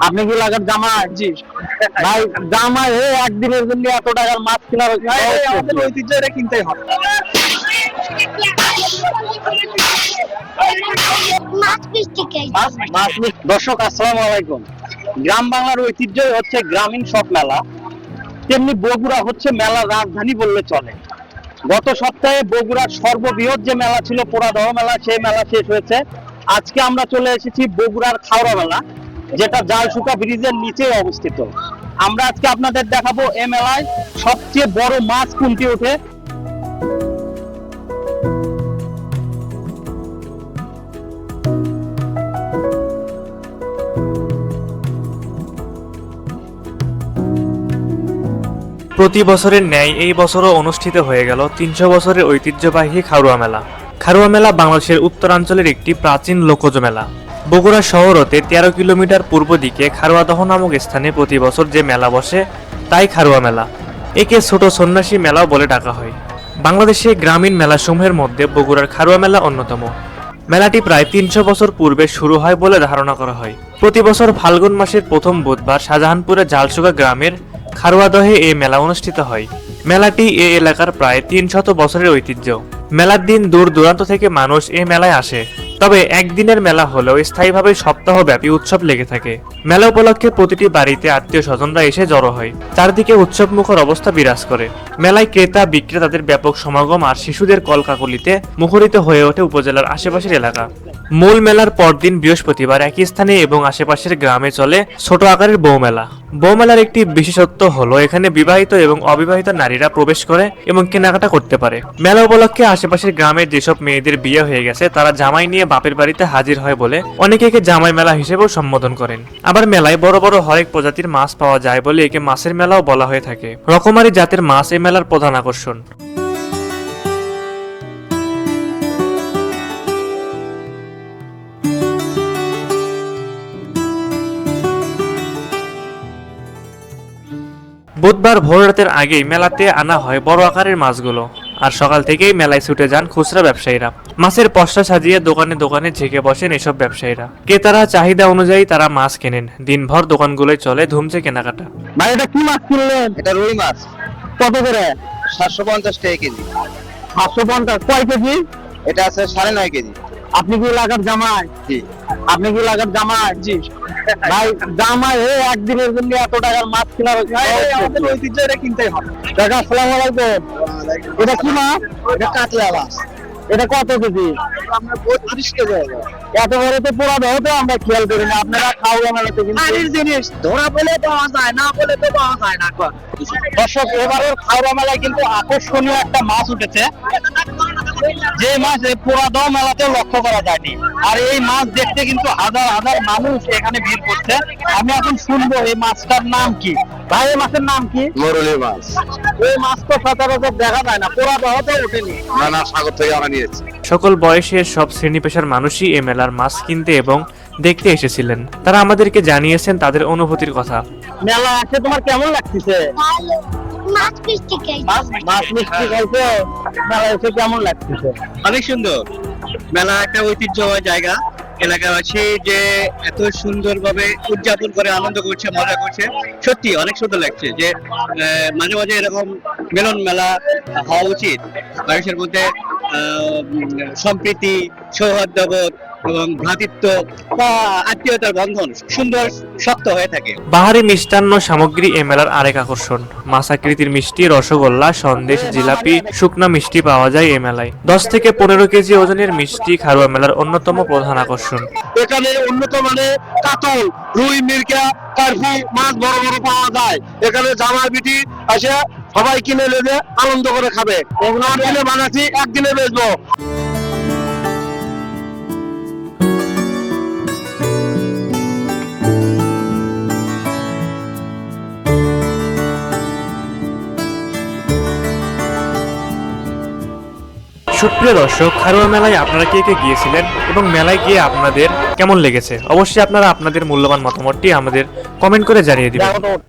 আপনি কি লাগার জামাই? জি ভাই, জামাই হয়ে একদিনের জন্য এত টাকার মাছ কিনা আমাদের ঐতিহ্য, এটা কিনতেই হবে। দর্শক আসসালামু আলাইকুম। গ্রাম বাংলার ঐতিহ্যই হচ্ছে গ্রামীণ সব মেলা, তেমনি বগুড়া হচ্ছে মেলার রাজধানী বললে চলে। গত সপ্তাহে বগুড়ার সর্ববৃহৎ যে মেলা ছিল পোড়াদহ মেলা, সেই মেলা শেষ হয়েছে। আজকে আমরা চলে এসেছি বগুড়ার খাওড়া মেলা, যেটা জালসুকা ব্রিজের নিচে অবস্থিত। আমরা আজকে আপনাদের দেখাবো এই মেলায় সবচেয়ে বড় মাছ কোনটি ওঠে। প্রতি বছরের ন্যায় এই বছরও অনুষ্ঠিত হয়ে গেল ৩০০ বছরের ঐতিহ্যবাহী খারুয়া মেলা। খারুয়া মেলা বাংলাদেশের উত্তরাঞ্চলের একটি প্রাচীন লোকজ মেলা। বগুড়া শহর হতে ১৩ কিলোমিটার পূর্ব দিকে খারুয়াদহ নামক স্থানে প্রতি বছর যে মেলা বসে তাই খারুয়া মেলা। একে ছোট সন্ন্যাসী মেলাও বলে ডাকা হয়। বাংলাদেশে গ্রামীণ মেলাসমূহের মধ্যে বগুড়ার খারুয়া মেলা অন্যতম। মেলাটি প্রায় ৩০০ বছর পূর্বে শুরু হয় বলে ধারণা করা হয়। প্রতি বছর ফাল্গুন মাসের প্রথম বুধবার শাহজাহানপুরের জালসুকা গ্রামের খারুয়াদহে এই মেলা অনুষ্ঠিত হয়। মেলাটি এ এলাকার প্রায় ৩০০ বছরের ঐতিহ্য। মেলার দিন দূর দূরান্ত থেকে মানুষ এই মেলায় আসে। তবে একদিনের মেলা হলেও স্থায়ীভাবে সপ্তাহব্যাপী উৎসব লেগে থাকে। মেলা উপলক্ষে প্রতিটি বাড়িতে আত্মীয় স্বজনরা এসে জড়ো হয়। চারদিকে উৎসবমুখর অবস্থা বিরাজ করে। মেলায় ক্রেতা বিক্রেতাদের ব্যাপক সমাগম আর শিশুদের কলকাকলিতে মুখরিত হয়ে ওঠে উপজেলার আশেপাশের এলাকা। মূল মেলার পরদিন বৃহস্পতিবার একই স্থানে এবং আশেপাশের গ্রামে চলে ছোট আকারের বৌমেলা। বৌমেলার একটি বিশেষত্ব হলো এখানে বিবাহিত এবং অবিবাহিত নারীরা প্রবেশ করে এবং কেনাকাটা করতে পারে। মেলা উপলক্ষে আশেপাশের গ্রামের যেসব মেয়েদের বিয়ে হয়ে গেছে তারা জামাই নিয়ে বাপের বাড়িতে হাজির হয় বলে অনেকে একে জামাই মেলা হিসেবেও সম্বোধন করেন। আবার মেলায় বড় বড় হরেক প্রজাতির মাছ পাওয়া যায় বলে একে মাছের মেলাও বলা হয়ে থাকে। রকমারি জাতের মাছ এই মেলার প্রধান আকর্ষণ। বুধবার ভোর রাতের আগেই মেলাতে আনা হয় বড় আকারের মাছগুলো, আর সকাল থেকেই মেলায় ছুটে যান খুচরা ব্যবসায়ীরা। মাছের পসরা সাজিয়ে দোকানে দোকানে ঝেঁকে বসেন এসব ব্যবসায়ীরা। ক্রেতারা চাহিদা অনুযায়ী তারা মাছ কেনেন। দিনভর দোকানগুলোয় চলে ধুমছে কেনাকাটা। ভাই, এটা কি মাছ কিনলেন? এটা রুই মাছ, কত করে? 750 টাকা কেজি। 750? কয় কেজি? এটা আছে 9.5 কেজি। আপনি কি লাগার জামাই? জি। আপনি কি লাগার জামাই? জি ভাই, জামাই হয়ে একদিনের জন্য এত টাকার মাছ কিনা আমাদের ঐতিহ্য, এটা কিনতেই হবে। কাকা আসসালামু আলাইকুম। এটা কি মাছ? এটা কাতলা মাছ। এটা কত কেজি? আমরা 32 কেজি হবে। এত বড় তো পোড়াদহ তো আমরা খেয়াল করি না, আপনারা খাওয়া মেলাতে বাড়ির জিনিস ধরা পেলে পাওয়া যায়, না পেলে তো পাওয়া যায় না। দর্শক, এবারের খাওয়া মেলায় কিন্তু আকর্ষণীয় একটা মাছ উঠেছে, যে মাছ এই পোড়াদহ মেলাতেও লক্ষ্য করা যায়নি। আর এই মাছ দেখতে কিন্তু হাজার হাজার মানুষ এখানে ভিড় করছে। আমি এখন শুনবো এই মাছটার নাম কি। ভাই, এই মাছের নাম কি? মরুলি মাছ। এই মাছ তো সচরাচর দেখা যায় না, পোড়াদহতে ওঠেনি। না, সাগর থেকে আমরা নিয়েছি। সকল বয়সের সব শ্রেণী পেশার মানুষই এই মেলার মাছ কিনতে এবং দেখতে এসেছিলেন। তারা আমাদেরকে জানিয়েছেন তাদের অনুভূতির কথা। মেলা আসে তোমার কেমন লাগতেছে? মাছ মিষ্টি খাইছি। মাছ মিষ্টি খাইছো? মেলা এসে কেমন লাগতেছে? অনেক সুন্দর মেলা, একটা ঐতিহ্যময় জায়গা। এলাকাবাসী যে এত সুন্দরভাবে উদযাপন করে, আনন্দ করছে, মজা করছে, সত্যি অনেক সুন্দর লাগছে। যে মাঝে মাঝে এরকম মিলন মেলা হওয়া উচিত। মানুষের মধ্যে সম্প্রীতি, সৌহার্দ্যবোধ এবং ভ্রাতৃত্ব বা আত্মীয়তার বন্ধন সুন্দর শক্ত হয়ে থাকে। বাহারি মিষ্টান্ন সামগ্রী এ মেলার আরেক আকর্ষণ। মাছ আকৃতির মিষ্টি, রসগোল্লা, সন্দেশ, জিলাপি, শুকনা মিষ্টি পাওয়া যায় এ মেলায়। 10 থেকে 15 কেজি ওজনের মিষ্টি খারুয়া মেলার অন্যতম প্রধান আকর্ষণ। এখানে উন্নত মানের কাতল, রুই, মিরকা, কার্পি মাছ বড় বড় পাওয়া যায়। এখানে জামা বিটি আসে সবাই কিনে নেবে, আনন্দ করে খাবে। এগুলো কিনে বানাচ্ছি, একদিনে বেচবো। সুপ্রিয় দর্শক, খারুয়া মেলায় আপনারা কে কে গিয়েছিলেন এবং মেলায় গিয়ে আপনাদের কেমন লেগেছে? অবশ্যই আপনারা আপনাদের মূল্যবান মতামতটি আমাদের কমেন্ট করে জানিয়ে দিবেন।